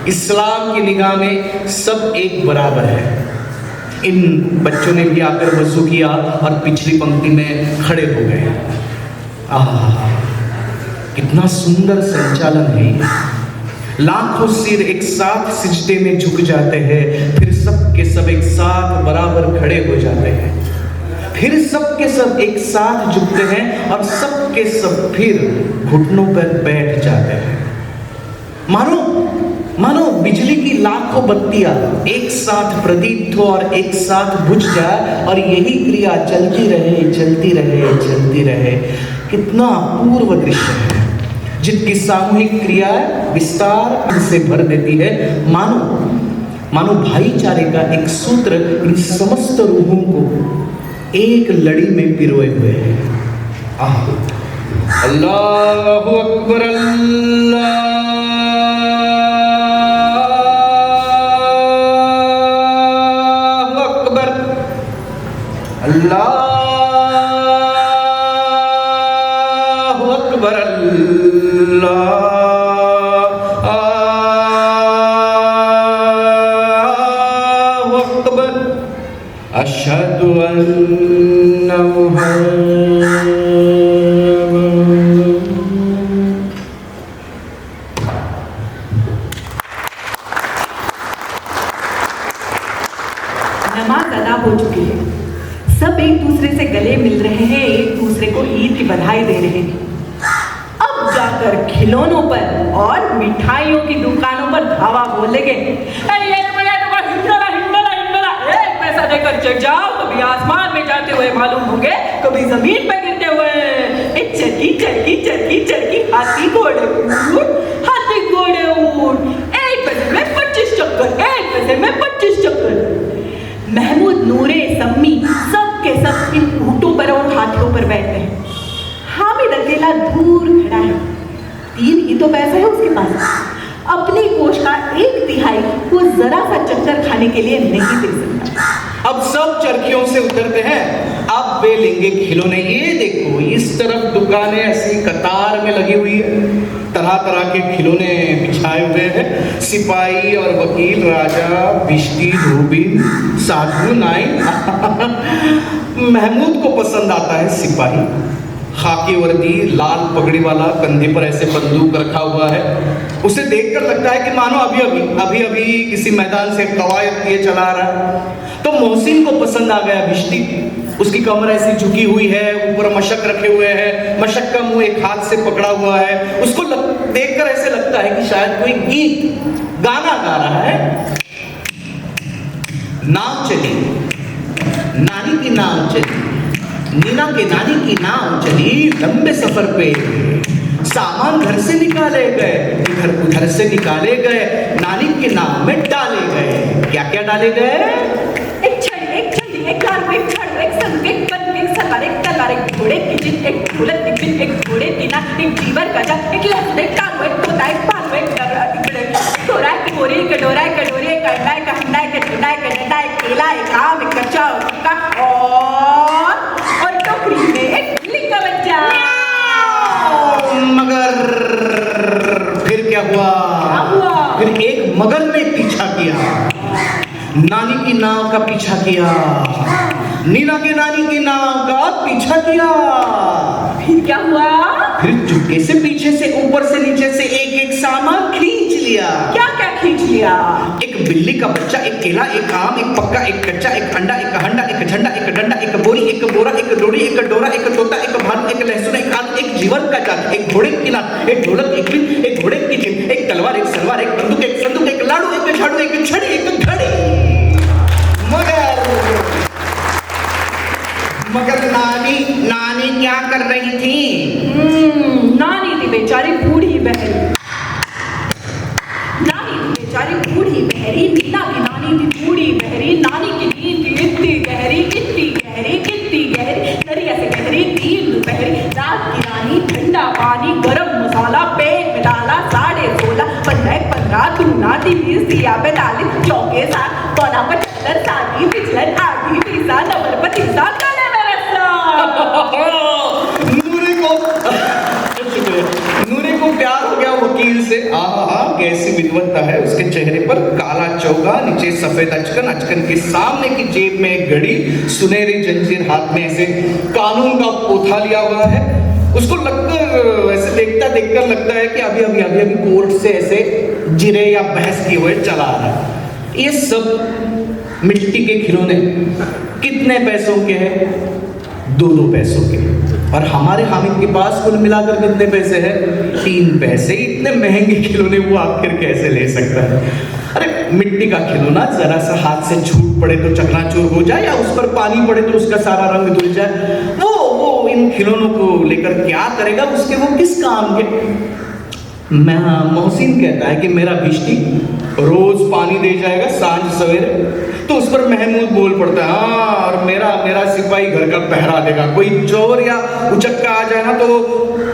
इस्लाम की निगाह में सब एक बराबर है। इन बच्चों ने भी आकर वजू किया और पिछली पंक्ति में खड़े हो गए। आहा, कितना सुंदर संचालन है ये। लाखों सिर एक साथ सिजदे में झुक जाते हैं, फिर सब के सब एक साथ बराबर खड़े हो जाते हैं, फिर सब के सब एक साथ झुकते हैं और सब के सब फिर घुटनों पर बैठ जाते हैं। मानो बिजली की लाखों बत्तियां एक साथ प्रदीप्त हो और एक साथ बुझ जाए, और यही क्रिया चलती रहे। कितना अपूर्व दृश्य है, जिनकी सामूहिक क्रिया विस्तार से भर देती है। मानो भाईचारे का एक सूत्र इन समस्त रूहों को एक लड़ी में पिरोए हुए है। अल्लाहु अकबर, अल्लाहु अकबर, अल्लाहु अकबर, अल्लाहु अकबर, नमाज अदा हो चुकी है, सब एक दूसरे से गले मिल रहे हैं, एक दूसरे को ईद की बधाई दे रहे हैं। अब जाकर खिलौनों पर और मिठाइयों की दुकानों पर धावा बोलेंगे, पैसा देकर चढ़ जाओ, कभी आसमान में जाते हुए मालूम होंगे, कभी जमीन पे गिरते हुए। चरकी चरकी चरकी चरकी, हाथी घोड़े ऊंट, हाथी घोड़े ऊंट, एक पैसे में 25 चक्कर, एक पैसे में 25 चक्कर। महमूद, नूरे, सम्मी सब के सब इन ऊँटों पर और हाथियों पर बैठते हैं। हामिद अकेला दूर खड़ा है, 3 ही तो पैसा है उसके पास। अपनी कोष का 1/3 वो जरा सा चक्कर खाने के लिए नहीं दे सकता। अब सब चरखियों से उतरते हैं, अब वे लेंगे खिलौने। ये देखो, इस तरफ दुकानें ऐसी कतार में लगी हुई है, तरह तरह के खिलौने बिछाए हुए हैं। सिपाही और वकील, राजा, बिश्ती, धोबी, साधु, नाई। महमूद को पसंद आता है सिपाही, खाकी वर्दी, लाल पगड़ी वाला, कंधे पर ऐसे बंदूक रखा हुआ है। उसे देखकर लगता है कि मानो अभी अभी किसी मैदान से कवायद किए चला रहा है। तो मोहसिन को पसंद आ गया बिश्ती, उसकी कमर ऐसी झुकी हुई है, ऊपर मशक रखे हुए हैं, मशक का मुंह एक हाथ से पकड़ा हुआ है। उसको देखकर ऐसे लगता है कि शायद कोई गीत गाना गा रहा है। नाव चली, नानी की नाव चली, नीना के नानी की नाव चली, लंबे सफर पे सामान घर से निकाले गए, इधर उधर से निकाले गए, नानी के नाव में डाले गए। क्या क्या डाले गए? एक छड़ी, एक छड़ी, एक लारू, एक झाड़ू, एक संग, एक बंदूक, एक सलवार, एक तलवार, एक घोड़े की जिन, एक ढोलक की जिन, एक घोड़े की नाक, एक जीवर का जाल, एक लहसुन, एक कानू, एक तोता, एक भालू, एक डोरा, एक बोरी, एक डोरा, एक कटोरी, एक अंडा, एक हंडा, एक डंडा, एक डंडा, एक केला, एक आम, एक कच्चा और टोकरी में एक बिल्ली का बच्चा। मगर फिर क्या हुआ? फिर एक मगर ने पीछा किया, नानी की नाव का पीछा किया, नीना के नानी की नाव का पीछा किया। फिर क्या हुआ? फिर चुपके से पीछे से ऊपर से नीचे से एक एक सामान खींच लिया। क्या क्या खींच लिया? एक बिल्ली का बच्चा, एक केला, एक आम, एक पक्का, एक कच्चा, एक अंडा, एक हंडा, एक झंडा, एक डंडा, एक बोरी, एक बोरा, एक डोरी, एक डोरा, एक तोता, एक भालू, एक लहसुन, एक आलू, एक जीवन का जाल, एक घोड़े की नाक, एक ढोलक, एक बिन, एक घोड़े की जिन, एक तलवार, एक सलवार, एक बंदूक, एक संदूक, एक लाडू, एक झाड़ू, एक छड़ी, एक घड़ी। मगर नानी क्या कर रही थी? नानी थी बेचारी बूढ़ी बहरी, नानी थी बेचारी बूढ़ी बहरी, नीना की नानी थी बूढ़ी बहरी। नानी की नींद थी इतनी गहरी, कितनी गहरी, कितनी गहरी, दरिया से गहरी, 3 दोपहरी। रात की रानी, ठंडा पानी, गरम मसाला, पेट में डाला 16.5, 15 दूना 30, दिया पे डाली, चौके 7, 12, 75, 7, पिछलन 8, 20, नंबर 25, नूरे को प्यार हो गया वकील से। कैसी विद्वत्ता है उसके चेहरे पर, काला चौका, नीचे सफेद अचकन, अचकन के सामने की जेब में एक घड़ी, सुनहरी जंजीर हाथ में ऐसे कानून का पोथा लिया हुआ है। उसको लगकर ऐसे देखकर लगता है कि अभी कोर्ट से ऐसे जिरे या बहस किए हुए चला आ रहा है। ये सब मिट्टी के खिलौने कितने पैसों के हैं? 2 पैसों के। और हमारे हामिद के पास कुल मिलाकर कितने पैसे हैं? 3 पैसे। इतने महंगे खिलौने वो आखिर कैसे ले सकता है? अरे मिट्टी का खिलौना जरा सा हाथ से छूट पड़े तो चकनाचूर हो जाए, या उस पर पानी पड़े तो उसका सारा रंग धुल जाए। वो इन खिलौनों को लेकर क्या करेगा? उसके वो किस काम के? मोहसिन कहता है कि मेरा बिश्ती रोज पानी दे जाएगा सांझ सवेरे। तो उस पर महमूद बोल पड़ता है, हाँ, और मेरा सिपाही घर का पहरा देगा। कोई चोर या उचक्का आ जाए ना तो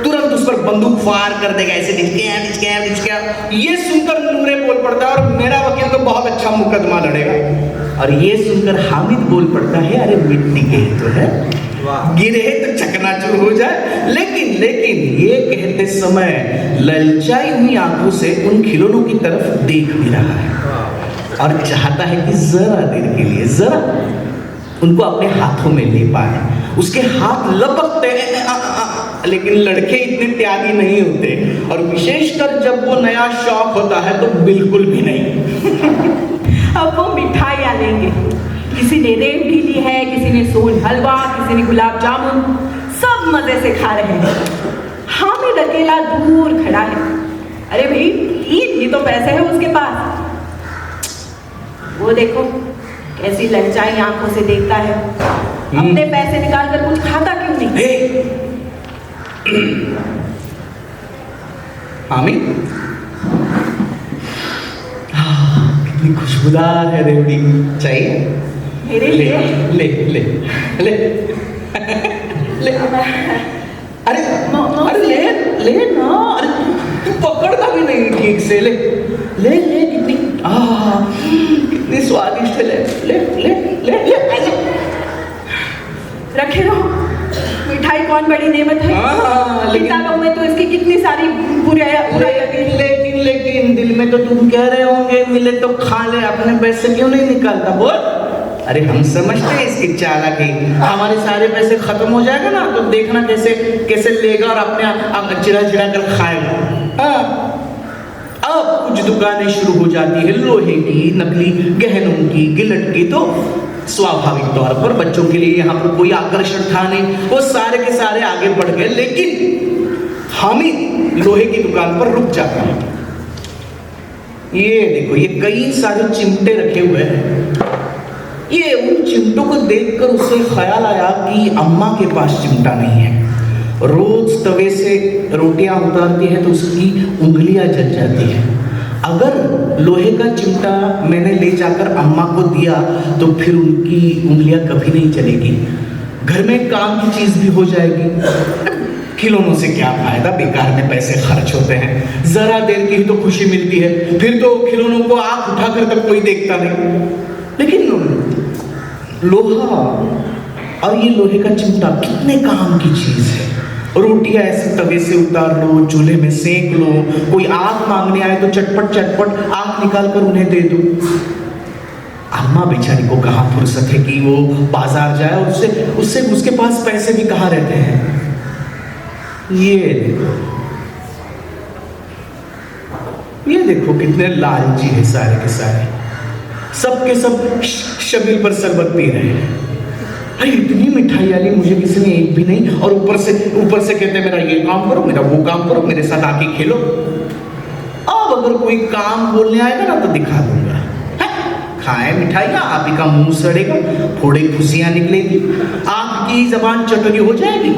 तुरंत उस पर बंदूक फायर कर देगा, ऐसे डिचकिया। ये सुनकर नूरे बोल पड़ता है, और मेरा वकील तो बहुत अच्छा मुकदमा लड़ेगा। और ये सुनकर हामिद बोल पड़ता है, अरे मिट्टी के ही तो है, गिरे तो चकनाचूर हो जाए। लेकिन ये कहते समय ललचाई हुई आंखों से उन खिलौनों की तरफ देख भी रहा है और चाहता है कि जरा देर के लिए, जरा उनको अपने हाथों में ले पाए। उसके हाथ लपकते हैं, लेकिन लड़के इतने त्यागी नहीं होते, और विशेषकर जब वो नया शौक होता है तो बिल्कुल भी नहीं। अब वो मिठाइयाँ लेंगे, किसी ने रेवड़ी ली है, किसी ने सोन हलवा, किसी ने गुलाब जामुन, सब मजे से खा रहे हैं। हामिद अकेला दूर खड़ा है। अरे भाई, इतनी तो पैसे है उसके पास। वो देखो कैसी ललचाई आंखों से देखता है। अपने पैसे निकाल कर कुछ खाता क्यों नहीं? हामिद, कितनी खुशबूदार है रेवड़ी, चाहिए? मेरे ले लिए ले ले ले ले। अरे अरे ले ले ना, अरे तू पकड़ता भी नहीं ठीक से। ले ले ले, कितनी कितनी स्वादिष्ट है। ले ले ले ले ले। रखे रहो, मिठाई कौन बड़ी नेमत है। लेकिन किताबों में तो इसकी कितनी सारी बुराइयां लेकिन लेकिन दिल में तो तुम कह रहे होंगे मिले तो खा ले, अपने पैसे क्यों नहीं निकालता? बोल। अरे हम समझते हैं इसकी चालाकी, हमारे सारे पैसे खत्म हो जाएगा ना तो देखना कैसे कैसे लेगा और अपने चिड़ा चिड़ा कर खाएगा। हाँ, अब कुछ दुकानें शुरू हो जाती है, लोहे की, नकली गहनों की, गिलट की, तो स्वाभाविक तौर पर बच्चों के लिए यहाँ पर कोई आकर्षण था नहीं, वो सारे के सारे आगे बढ़ गए। लेकिन हामिद लोहे की दुकान पर रुक जाता है। ये देखो, ये कई सारे चिमटे रखे हुए हैं। ये उन चिमटों को देखकर उसे ख्याल आया कि अम्मा के पास चिमटा नहीं है। रोज तवे से रोटियां उतारती है तो उसकी उंगलियां जल जाती है। अगर लोहे का चिमटा मैंने ले जाकर अम्मा को दिया तो फिर उनकी उंगलियां कभी नहीं चलेगी, घर में काम की चीज भी हो जाएगी। खिलौनों से क्या फायदा, बेकार में पैसे खर्च होते हैं, जरा देर की ही तो खुशी मिलती है, फिर तो खिलौनों को आंख उठाकर तक कोई देखता नहीं। लेकिन लोहा और ये लोहे का चिमटा कितने काम की चीज है। रोटियां ऐसे तवे से उतार लो, चूल्हे में सेक लो, कोई आग मांगने आए तो चटपट चटपट आग निकाल कर उन्हें दे दो। अम्मा बेचारी को कहाँ फुर्सत है कि वो बाजार जाए, और उससे उसके पास पैसे भी कहाँ रहते हैं। ये देखो कितने लालची है सारे के सारे, सब के सब शबीर पर शरबत पी रहे हैं। अरे इतनी मिठाई वाली मुझे किसी ने एक भी नहीं, और ऊपर से कहते हैं मेरा ये काम करो, मेरा वो काम करो, मेरे साथ आके खेलो। अब अगर कोई काम बोलने आएगा ना तो दिखा दूंगा। खाए मिठाइयाँ, आप ही का मुंह सड़ेगा, थोड़ी खुशियाँ निकलेगी, आपकी जबान चटोरी हो जाएगी,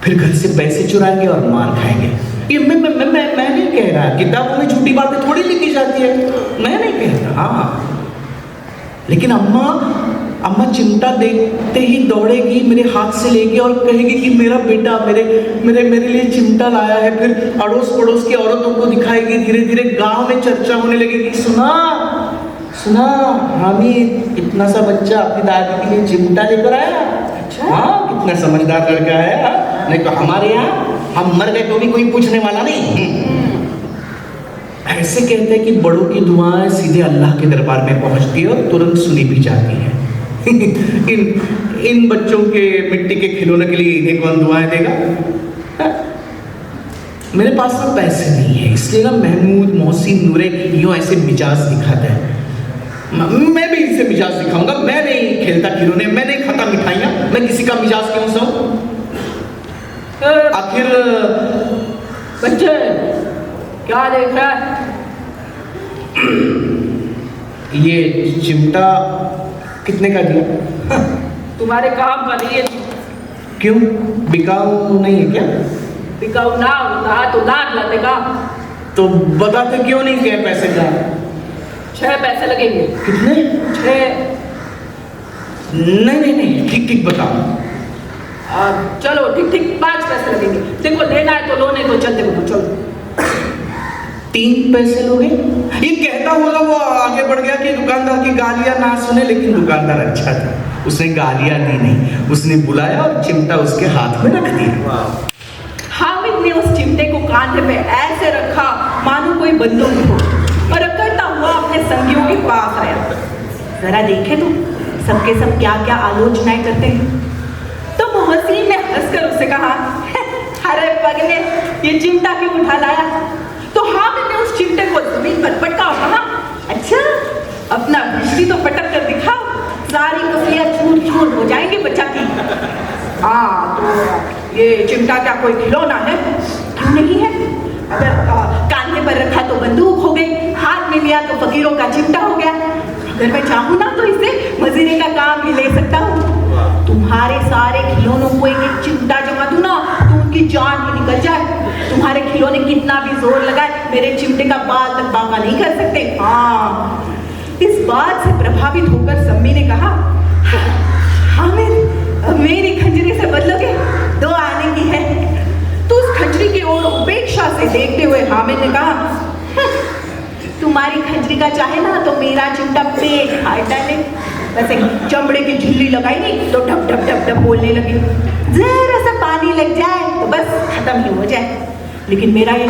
फिर घर से पैसे चुराएंगे और मार खाएंगे। ये मैं नहीं कह रहा, किताबों में झूठी बातें थोड़ी लिखी जाती है, मैं नहीं कह रहा। लेकिन अम्मा चिमटा देखते ही दौड़ेगी, मेरे हाथ से लेगी और कहेगी कि मेरा बेटा मेरे लिए चिमटा लाया है। फिर अड़ोस पड़ोस की औरतों को दिखाएगी, धीरे धीरे गांव में चर्चा होने लगेगी, सुना हामिद इतना सा बच्चा अपनी दादी के लिए चिमटा लेकर आया। अच्छा, हाँ, कितना समझदार लड़का है। हाँ? नहीं तो हमारे यहाँ हम मर गए तो भी कोई पूछने वाला नहीं। ऐसे कहते हैं कि बड़ों की दुआएं सीधे अल्लाह के दरबार में पहुंचती है और तुरंत सुनी भी जाती है। इन बच्चों के मिट्टी के खिलौने के लिए इन्हें कौन दुआएं देगा? मेरे पास में पैसे नहीं है, इसलिए ना महमूद, मोहसिन, नूरे यूं ऐसे मिजाज दिखाते हैं। मैं भी इनसे मिजाज दिखाऊंगा। मैं नहीं खेलता खिलौने, मैं नहीं खाता मिठाइयाँ, मैं किसी का मिजाज क्यों सहूं? आखिर बच्चे क्या देख रहा है? ये चिमटा कितने का दिया? तुम्हारे काम का नहीं है। क्यों, बिकाऊ नहीं है क्या? बिकाऊ ना होता तो लाद लाते का। तो बताते क्यों नहीं क्या पैसे का? 6 पैसे लगेंगे। कितने? 6। नहीं, ठीक बताओ। चलो ठीक 5 पैसे लगेंगे। देखो लेना है तो लो, नहीं तो चल देखो, चलो। 3 पैसे लोगे? ये कहता हुआ वो आगे बढ़ गया कि दुकानदार की गालियां ना सुने, लेकिन दुकानदार अच्छा था, उसने गालियां दी नहीं, उसने बुलाया और चिमटा उसके हाथ में रख दिया। हामिद ने उस चिमटे को कांधे पे ऐसे रखा मानो कोई बंदूक हो, और अकड़ता हुआ अपने संगियों के पास आया। जरा देखे तो सबके सब क्या क्या आलोचनाएं करते हैं। तो मोहसिन ने हंसकर उससे कहा, अरे पगले, ये चिमटा क्यों उठा लाया? तो हामिद ने उस चिमटे को जमीन पर पटका और कहा, अच्छा अपना बिजली तो पटक कर दिखाओ, सारी कुफलियां चूर चूर हो जाएंगी बच्चा की। हाँ, तो ये चिमटा क्या कोई खिलौना है? क्यों नहीं है? अगर कांधे पर रखा तो बंदूक हो गई, हाथ में लिया तो फकीरों का चिमटा हो गया। अगर मैं चाहूँ ना तो इसे मजीरे का काम भी ले सकता हूँ। तुम्हारे सारे खिलौनों को एक एक चिमटा जमा दूँ ना तो उनकी जान ही निकल जाए। तुम्हारे खिलौने कितना भी जोर लगाए, मेरे चिमटे का बाल तक बांका नहीं कर सकते। हाँ। इस बात से प्रभावित होकर सम्मी ने कहा, हामिद, मेरी खंजरी से बदलोगे? 2 आने की है। तो उस खंजरी की ओर उपेक्षा से देखते हुए हामिद ने कहा, तुम्हारी खंजरी का चाहे ना तो मेरा चिमटा पेट फाड़ डाले। वैसे चमड़े की झिल्ली लगाई नहीं तो ढप ढप ढप ढप बोलने लगी, जरा सा पानी लग जाए तो बस खत्म ही हो जाए। लेकिन मेरा ये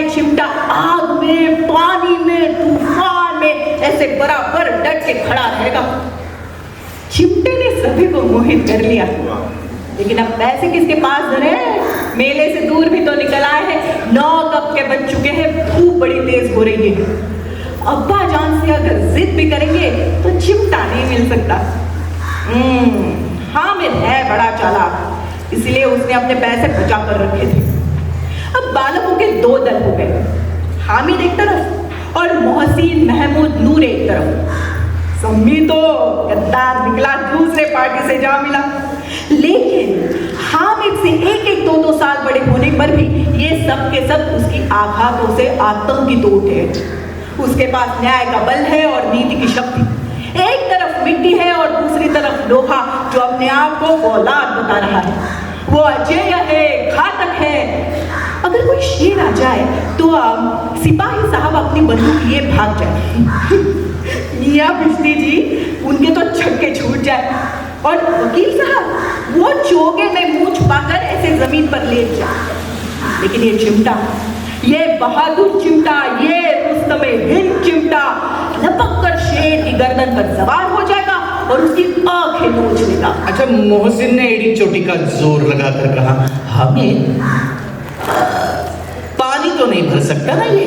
चिमटा आग में, पानी में, तूफान में ऐसे बराबर डट के खड़ा रहेगा। चिमटे ने सभी को मोहित कर लिया। लेकिन अब पैसे किसके पास धरे? मेले से दूर भी तो निकल आए हैं, 9 कप के बन चुके हैं, धूप बड़ी तेज हो रही है। अब्बा जान से अगर जिद भी करेंगे तो चिमटा नहीं मिल सकता। हामिद है बड़ा चालाक, इसलिए उसने अपने पैसे बचा कर रखे थे। अब बालकों के 2 दल हो गए, हामिद एक तरफ और मोहसिन महमूद नूर एक तरफ। सम्मी तो गद्दार निकला, दूसरे पार्टी से जा मिला। लेकिन हामिद से एक 2 साल बड़े होने पर भी ये सब के सब उसकी आघातों से आतंकित उठे। उसके पास न्याय का बल है और नीति की शक्ति। एक तरफ मिट्टी है और दूसरी तरफ लोहा जो अपने आप को औलाद बता रहा है। वो अजेय है, घातक है। अगर कोई शेर आ जाए तो सिपाही साहब अपनी बंदूक लिए भाग जाए। मियाँ बिजली जी उनके तो छक्के छूट जाए और वकील साहब वो चोगे में मुंह छुपाकर ऐसे जमीन पर लेट जाए। लेकिन ये चिमटा, ये बहादुर चिमटा, ये रुस्तमे हिंद चिमटा लपक कर शेर की गर्दन पर सवार हो जाएगा और उसकी आंखें नोच लेगा। अच्छा, मोहसिन ने एड़ी चोटी का जोर लगाकर कहा, हमें पानी तो नहीं भर सकता ना ये?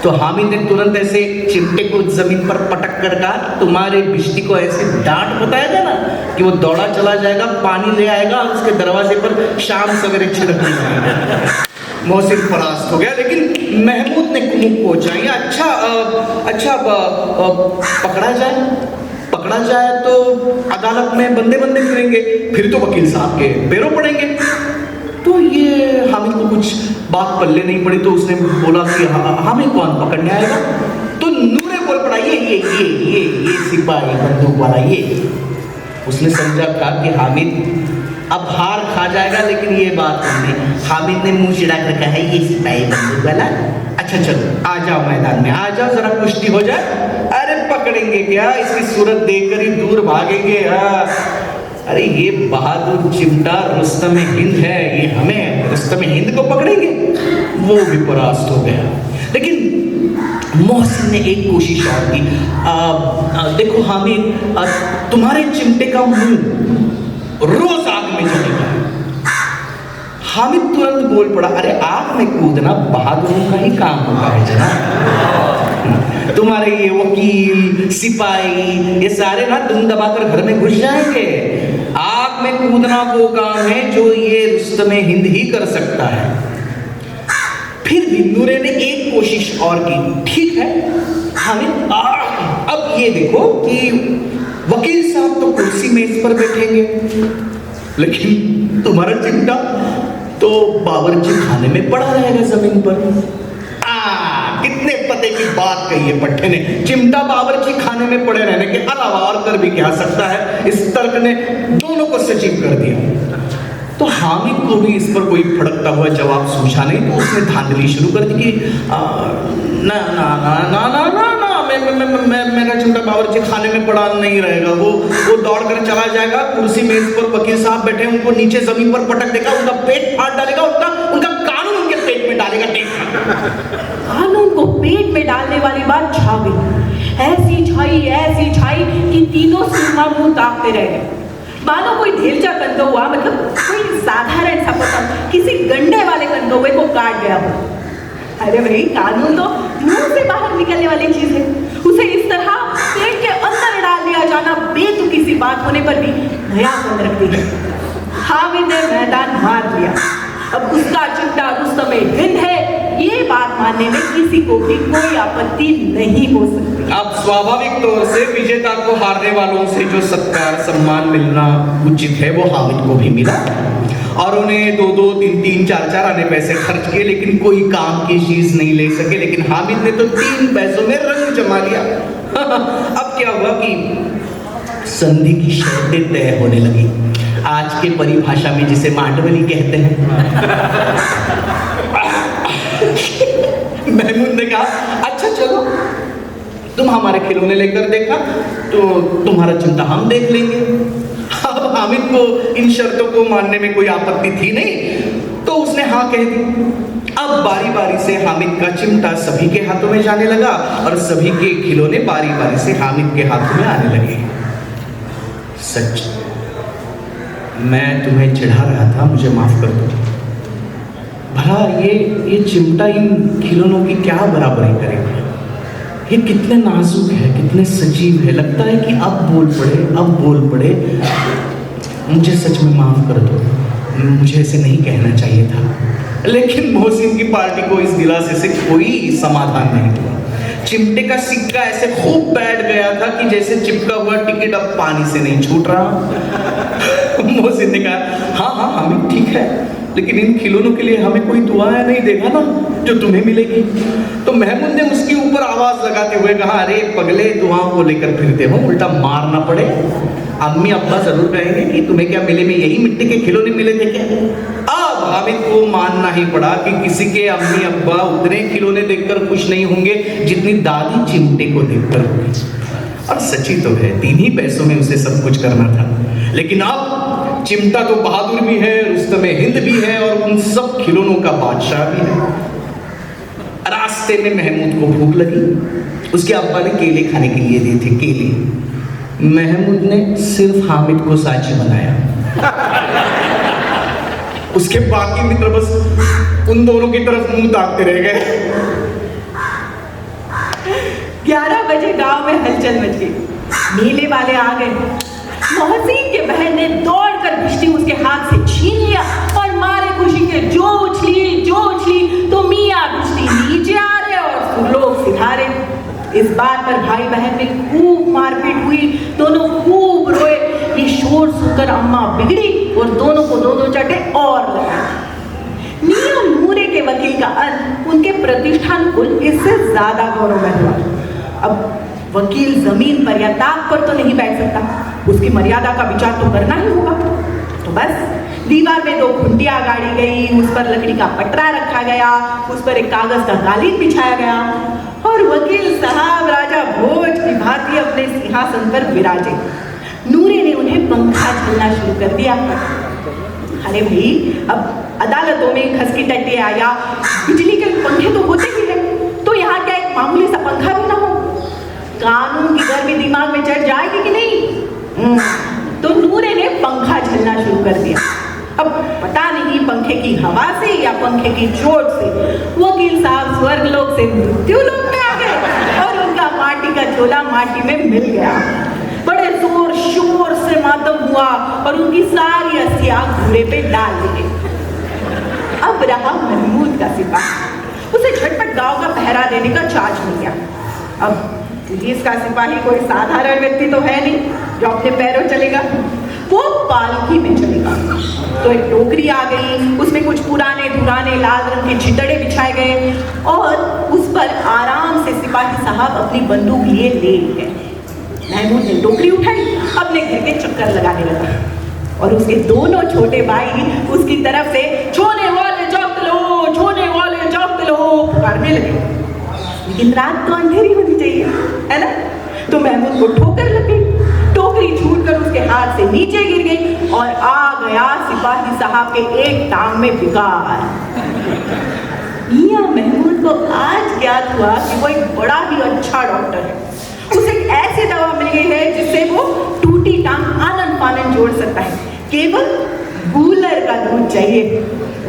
तो हामिद ने तुरंत ऐसे चिमटे को जमीन पर पटक कर कहा, तुम्हारे बिजली को ऐसे डांट बताया था ना कि वो दौड़ा चला जाएगा, पानी ले आएगा और उसके दरवाजे पर शाम सवेरे छिड़कने लगेगा। मोहसिन परास्त हो गया, लेकिन महमूद ने कुमुक पहुंचाई। अच्छा, पकड़ा जाए तो अदालत में बंदे फिरेंगे, फिर तो वकील साहब के पैरों पड़ेंगे। तो ये हामिद को कुछ बात पल्ले नहीं पड़ी, तो उसने बोला कि हमें कौन पकड़ने आएगा? तो नूरे बोल पड़ा, ये सिपाही बंदूक वाला ये। उसने समझा था कि हामिद अब हार खा जाएगा, लेकिन ये बात नहीं। हामिद ने मुंह चिढ़ा कर कहा, ये सिपाही बंदूक वाला, अच्छा चलो आ जाओ मैदान में, आ जाओ जरा कुश्ती हो जाए। अरे पकड़ेंगे क्या, इसकी सूरत देखकर ही दूर भागेंगे। अरे ये बहादुर चिमटा रुस्तम हिंद है, ये हमें रुस्तम हिंद को पकड़ेंगे। वो भी परास्त हो गया। लेकिन मोहसिन ने एक कोशिश और की। देखो हामिद, तुम्हारे चिमटे का मुंह रोज आग में जलेगा। हामिद तुरंत बोल पड़ा, अरे आग में कूदना बहादुरों का ही काम होता है जनाब। तुम्हारे ये वकील, सिपाही, ये सारे ना दुम दबाकर घर में घुस जाएंगे। आग में कूदना वो काम है जो ये रुस्तम हिंद ही कर सकता है। फिर भी नूरे ने एक कोशिश और की। ठीक है हामिद, अब ये देखो कि वकील साहब तो कुर्सी मेज पर बैठेंगे, लेकिन तुम्हारा चिमटा तो बावर्ची खाने में पड़ा रहेगा जमीन पर। कितने पते की बात कही है पट्टे ने, चिमटा बावर्ची खाने में पड़े रहने के अलावा और कर भी क्या सकता है। इस तर्क ने दोनों को सजीव कर दिया। तो हामिद को भी इस पर कोई फड़कता हुआ जवाब सूझा नहीं, तो उसने धांधली शुरू कर दी कि ना ना ना ना ना ना ना मेरा चिमटा बावर्ची खाने में पड़ा नहीं रहेगा। वो दौड़ कर चला जाएगा, कुर्सी मेज पर वकील साहब बैठे, उनको नीचे जमीन पर पटक देगा, उनका पेट फाड़ डालेगा, उनका कानून उनके पेट में डालेगा। कानून को पेट में डालने वाली बात छा गई। ऐसी छाई कि तीनों सुरमा मुंह ताकते रह गए। मानो कोई ढेलचा कंदो हुआ, मतलब कोई साधारण सा पतंग किसी गंडे वाले कंदोए को काट गया हो। अरे भाई, कानून तो मुंह से बाहर निकलने वाली चीज है, उसे इस तरह पेट के अंदर डाल दिया जाना बेतुकी सी बात होने पर भी भयानक रखती है। हामिद ने मैदान मार दिया। अब उसका चिमटा रुस्तम हिंद है, ये बात मानने में किसी को भी कोई आपत्ति नहीं हो सकती। अब स्वाभाविक तौर से विजेता को हारने वालों से जो सत्कार सम्मान मिलना उचित है वो हामिद को भी मिला, और उन्हें 2-2, 3-3, 4-4 आने पैसे खर्च किए, लेकिन कोई काम की चीज नहीं ले सके। लेकिन हामिद ने तो 3 पैसों में रंग जमा लिया। अब क्या हुआ कि संधि की शर्तें तय होने लगी, आज के परिभाषा में जिसे मांडवली कहते हैं। महमूद ने कहा, अच्छा चलो, तुम हमारे खिलौने लेकर देखा तो तुम्हारा चिंता हम देख लेंगे। अब हामिद को इन शर्तों को मानने में कोई आपत्ति थी नहीं, तो उसने हाँ कह दी। अब बारी बारी से हामिद का चिमटा सभी के हाथों में जाने लगा और सभी के खिलौने बारी बारी से हामिद के हाथों में आने लगे। सच, मैं तुम्हें चिढ़ा रहा था, मुझे माफ कर दो। भला ये चिमटा इन खिलौनों की क्या बराबरी करेगा? ये कितने नाजुक है, कितने सजीव है, लगता है कि अब बोल पड़े। मुझे सच में माफ कर दो, मुझे ऐसे नहीं कहना चाहिए था। लेकिन मोहसिन की पार्टी को इस दिलासे से कोई समाधान नहीं हुआ। चिमटे का सिक्का ऐसे खूब बैठ गया था कि जैसे चिपका हुआ टिकट अब पानी से नहीं छूट रहा। मोहसिन ने कहा, हाँ हमें ठीक है, लेकिन इन खिलौनों के लिए हमें कोई दुआएं नहीं देगा ना जो तुम्हें मिलेगी। तो महमूद ने उसके ऊपर आवाज लगाते हुए कहा, अरे पगले, दुआओं को लेकर फिरते हो, उल्टा मार ना पड़े। अम्मी अब्बा जरूर कहेंगे कि तुम्हें क्या मिले, में यही मिट्टी के खिलौने मिले थे क्या? अब हामिद को मानना ही पड़ा कि किसी के अम्मी अब्बा उतने खिलौने देखकर खुश नहीं होंगे जितनी दादी चिमटे को देखकर होगी। और सच्ची तो है, 3 ही पैसों में उसे सब कुछ करना था। लेकिन अब चिमटा तो बहादुर भी है, रुस्तम हिंद भी है और उन सब खिलौनों का बादशाह भी है। रास्ते में महमूद को भूख लगी, उसके अब्बा ने केले खाने के लिए दिए थे, केले। महमूद ने सिर्फ हामिद को साझी बनाया। उसके बाकी मित्र बस उन दोनों की तरफ मुंह ताकते रह गए। 11 बजे गांव में हलचल मच गई। मेले वाले आ गए। मोहसिन के बहन ने दौड़कर भिश्ती उसके हाथ से छीन लिया और मारे खुशी के जो उछली तो मियाँ भिश्ती नीचे आ रहे और लोग सिधारे। इस बात पर भाई बहन में खूब मारपीट हुई, दोनों खूब रोए। ये शोर सुनकर अम्मा बिगड़ी और दोनों को 2-2 चटे और लगाए। मियाँ नूरे के वकील का अंत उनके प्रतिष्ठान को इससे ज्यादा गौरवमय हुआ। अब वकील जमीन पर या ताक पर तो नहीं बैठ सकता, उसकी मर्यादा का विचार तो करना ही होगा। तो बस दीवार में 2 खुंटियां गाड़ी गई, उस पर लकड़ी का पटरा रखा गया, उस पर एक कागज का कालीन बिछाया गया और वकील साहब राजा भोज की भांति अपने सिंहासन पर विराजे। नूरे ने उन्हें पंखा झलना शुरू कर दिया। अरे भाई, अब अदालतों में खस की टट्टियां या बिजली के पंखे तो होते ही है, तो यहाँ क्या एक मामूली सा पंखा भी ना हो? कानून की गर्मी दिमाग में चढ़ जाएगी कि नहीं? तो नूरे ने पंखा झलना शुरू कर दिया। अब पता नहीं पंखे की हवा से या पंखे की चोट से वकील साहब स्वर्गलोक से मृत्यु लोक में आ गए और उनका माटी का झोला माटी में मिल गया। बड़े जोर शोर से मातम हुआ और उनकी सारी अस्थियां घोड़े पे डाल दी गई। अब रहा महमूद का सिपाही, उसे झटपट गांव का पहरा देने का चार्ज मिल गया। अब पुलिस का सिपाही कोई साधारण व्यक्ति तो है नहीं जो अपने पैरों चलेगा, वो पालकी में चलेगा। तो एक टोकरी आ गई, उसमें कुछ पुराने धुराने लाल रंग के छितड़े बिछाए गए और उस पर आराम से सिपाही साहब अपनी बंदूक लिए लेट गए। महमूद ने टोकरी उठाई, अपने घर के चक्कर लगाने लगा और उसके दोनों छोटे भाई उसकी तरफ से छोने वाले जब्त लो पुकारने लगे। लेकिन रात तो अंधेरी होनी चाहिए, है ना? तो महमूद को ठोकर लगी, टोकरी छूटकर उसके हाथ से नीचे गिर गई और आ गया सिपाही साहब के एक टांग में विकार। मियां महमूद को आज ज्ञात हुआ कि वो एक बड़ा ही अच्छा डॉक्टर है। उसे एक ऐसी दवा मिल गई है जिससे वो टूटी टांग आनन फानन जोड़ सकता है। केवल गूलर का दूध चाहिए।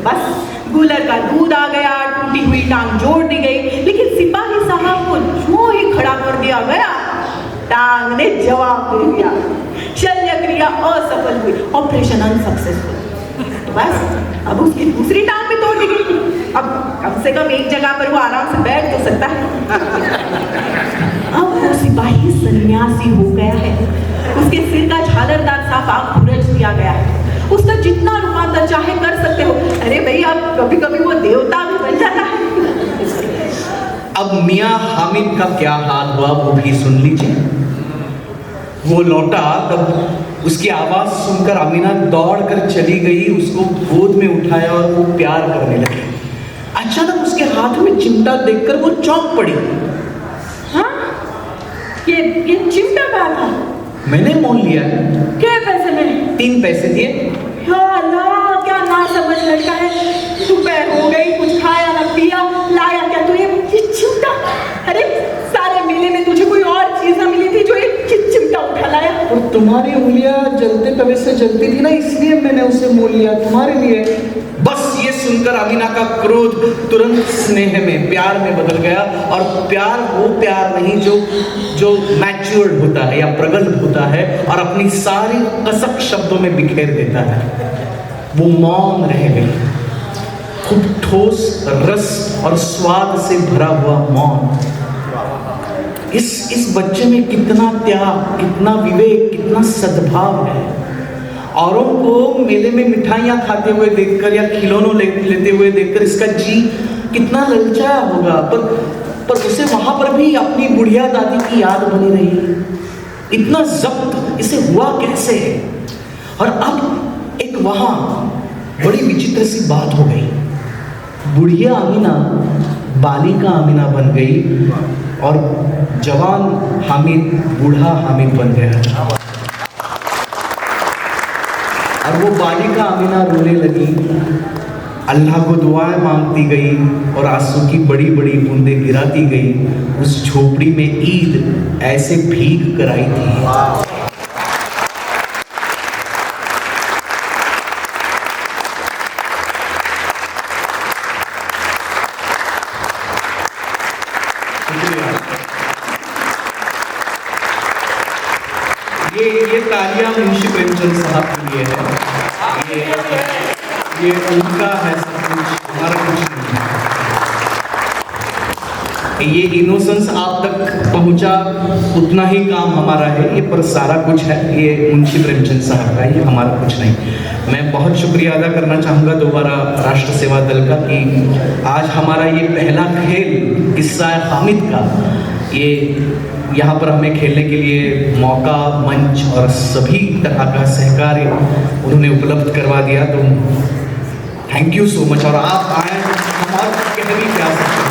बस गूलर का दूध आ गया, टूटी हुई टांग जोड़ दी गई। लेकिन सिपाही साहब को जो ही खड़ा कर दिया गया, टांग ने जवाब दे दिया। शल्य क्रिया असफल हुई, ऑपरेशन अनसक्सेसफुल। तो बस अब उसकी दूसरी टांग भी तोड़ दी गई। अब कम से कम एक जगह पर वो आराम से बैठ तो सकता है। अब वो सिपाही सन्यासी हो गया है। उसके सिर का झालरदार साफा खुरच दिया गया है। उसका जितना रूपांतर चाहे कर सकते हो। अरे भाई, अब कभी कभी वो देवता भी बन जाता है। अब मियां हामिद का क्या हाल हुआ वो भी सुन लीजिए। वो लौटा तब उसकी आवाज सुनकर अमीना दौड़कर चली गई, उसको गोद में उठाया और वो प्यार करने लगी। अचानक उसके हाथ में चिमटा देखकर वो चौंक पड़ी। हाँ, ये चिमटा कहाँ था? मैंने मोल लिया। क्या पैसे में? 3 पैसे दिए। अल्लाह, क्या ना समझ लड़का है। दोपहर हो गई, कुछ खाया ना पिया, लाया क्या तू ये चिमटा? अरे सारे मेले में तुझे कोई और चीज ना मिली थी जो एक चिमटा उठा लाया? और तुम्हारी उंगलियां जलते तवे से जलती थी ना, इसलिए मैंने उसे मोल लिया तुम्हारे लिए। बस ये सुनकर अमीना का क्रोध तुरंत स्नेह में, प्यार में बदल गया। और प्यार वो प्यार नहीं जो मैच्योर्ड होता है या प्रगल्भ होता है और अपनी सारी कसक शब्दों में बिखेर देता है। वो मौन रह गई, खूब ठोस रस और स्वाद से भरा हुआ मौन। इस बच्चे में कितना त्याग, कितना विवेक, कितना सद्भाव है। औरों को मेले में मिठाइयाँ खाते हुए देखकर या खिलौनों लेते हुए देखकर इसका जी कितना ललचाया होगा, पर उसे वहां पर भी अपनी बुढ़िया दादी की याद बनी रही। इतना जब्त इसे हुआ कैसे? और अब एक वहां बड़ी विचित्र सी बात हो गई। बुढ़िया अमीना बालिका अमीना बन गई और जवान हामिद बूढ़ा हामिद बन गया। और वो बालिका अमीना रोने लगी, अल्लाह को दुआएं मांगती गई और आंसू की बड़ी बड़ी बूंदें गिराती गई। उस झोपड़ी में ईद ऐसे भीग कर आई थी। ये तालियां मुंशी प्रेमचंद साहब के लिए है। ये उनका है सब कुछ, हमारा कुछ नहीं है। ये इनोसेंस आप तक पहुंचा उतना ही काम हमारा है ये, पर सारा कुछ है ये मुंशी प्रेमचंद साहब का, ये हमारा कुछ नहीं। मैं बहुत शुक्रिया अदा करना चाहूँगा दोबारा राष्ट्र सेवा दल का कि आज हमारा ये पहला खेल किस्सा हामिद का, ये यहाँ पर हमें खेलने के लिए मौका, मंच और सभी तरह का सहकार्य उन्होंने उपलब्ध करवा दिया। तो थैंक यू सो मच। और आप आए, हम और कह भी क्या सकते हैं।